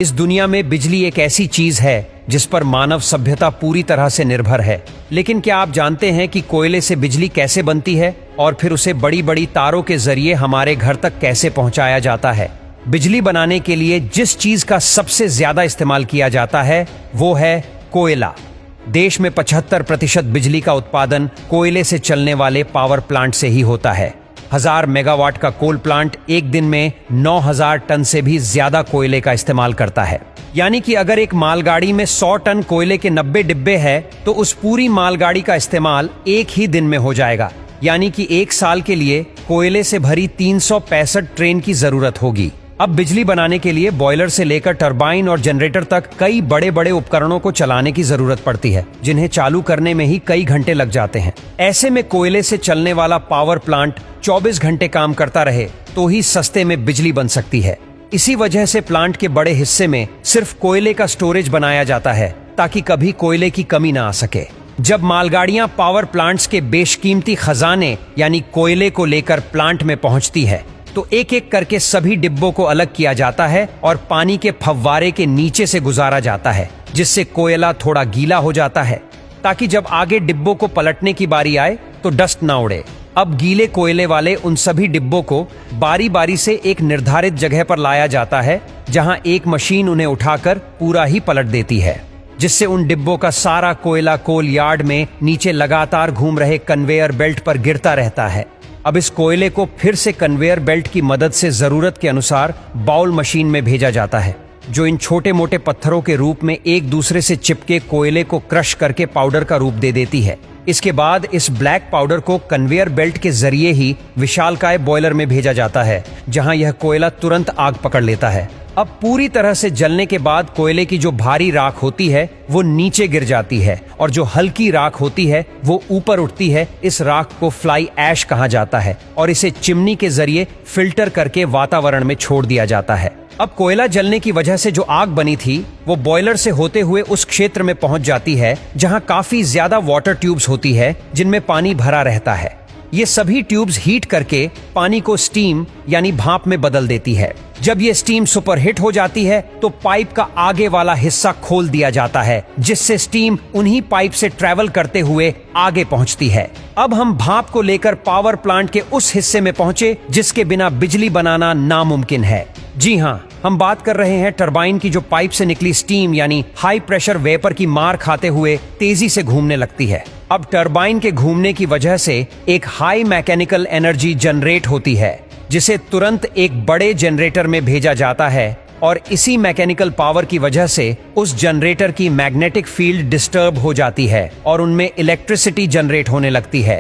इस दुनिया में बिजली एक ऐसी चीज है जिस पर मानव सभ्यता पूरी तरह से निर्भर है। लेकिन क्या आप जानते हैं कि कोयले से बिजली कैसे बनती है और फिर उसे बड़ी बड़ी तारों के जरिए हमारे घर तक कैसे पहुंचाया जाता है? बिजली बनाने के लिए जिस चीज का सबसे ज्यादा इस्तेमाल किया जाता है वो है कोयला। देश में 75% बिजली का उत्पादन कोयले से चलने वाले पावर प्लांट से ही होता है। 1000 मेगावाट का कोल प्लांट एक दिन में 9000 टन से भी ज्यादा कोयले का इस्तेमाल करता है। यानी कि अगर एक मालगाड़ी में 100 टन कोयले के 90 डिब्बे हैं, तो उस पूरी मालगाड़ी का इस्तेमाल एक ही दिन में हो जाएगा। यानी कि एक साल के लिए कोयले से भरी 365 ट्रेन की जरूरत होगी। अब बिजली बनाने के लिए बॉयलर से लेकर टरबाइन और जनरेटर तक कई बड़े बड़े उपकरणों को चलाने की जरूरत पड़ती है, जिन्हें चालू करने में ही कई घंटे लग जाते हैं। ऐसे में कोयले से चलने वाला पावर प्लांट 24 घंटे काम करता रहे तो ही सस्ते में बिजली बन सकती है। इसी वजह से प्लांट के बड़े हिस्से में सिर्फ कोयले का स्टोरेज बनाया जाता है, ताकि कभी कोयले की कमी ना आ सके। जब मालगाड़ियां पावर प्लांट्स के बेशकीमती खजाने यानी कोयले को लेकर प्लांट में पहुंचती है, तो एक एक करके सभी डिब्बों को अलग किया जाता है और पानी के फव्वारे के नीचे से गुजारा जाता है, जिससे कोयला थोड़ा गीला हो जाता है, ताकि जब आगे डिब्बों को पलटने की बारी आए तो डस्ट ना उड़े। अब गीले कोयले वाले उन सभी डिब्बों को बारी बारी से एक निर्धारित जगह पर लाया जाता है, जहां एक मशीन उन्हें उठाकर पूरा ही पलट देती है, जिससे उन डिब्बों का सारा कोयला कोल यार्ड में नीचे लगातार घूम रहे कन्वेयर बेल्ट पर गिरता रहता है। अब इस कोयले को फिर से कन्वेयर बेल्ट की मदद से जरूरत के अनुसार बाउल मशीन में भेजा जाता है, जो इन छोटे मोटे पत्थरों के रूप में एक दूसरे से चिपके कोयले को क्रश करके पाउडर का रूप दे देती है। इसके बाद इस ब्लैक पाउडर को कन्वेयर बेल्ट के जरिए ही विशालकाय बॉयलर में भेजा जाता है, जहां यह कोयला तुरंत आग पकड़ लेता है। अब पूरी तरह से जलने के बाद कोयले की जो भारी राख होती है वो नीचे गिर जाती है और जो हल्की राख होती है वो ऊपर उठती है। इस राख को फ्लाई ऐश कहा जाता है और इसे चिमनी के जरिए फिल्टर करके वातावरण में छोड़ दिया जाता है। अब कोयला जलने की वजह से जो आग बनी थी वो बॉयलर से होते हुए उस क्षेत्र में पहुंच जाती है जहां काफी ज्यादा वाटर ट्यूब्स होती है, जिनमें पानी भरा रहता है। ये सभी ट्यूब्स हीट करके पानी को स्टीम यानी भाप में बदल देती है। जब ये स्टीम सुपरहिट हो जाती है तो पाइप का आगे वाला हिस्सा खोल दिया जाता है, जिससे स्टीम उन्हीं पाइप से ट्रेवल करते हुए आगे पहुंचती है। अब हम भाप को लेकर पावर प्लांट के उस हिस्से में पहुंचे जिसके बिना बिजली बनाना नामुमकिन है। जी हाँ, हम बात कर रहे हैं टरबाइन की, जो पाइप से निकली स्टीम यानी हाई प्रेशर वेपर की मार खाते हुए तेजी से घूमने लगती है। अब टरबाइन के घूमने की वजह से एक हाई मैकेनिकल एनर्जी जनरेट होती है, जिसे तुरंत एक बड़े जनरेटर में भेजा जाता है और इसी मैकेनिकल पावर की वजह से उस जनरेटर की मैग्नेटिक फील्ड डिस्टर्ब हो जाती है और उनमें इलेक्ट्रिसिटी जनरेट होने लगती है।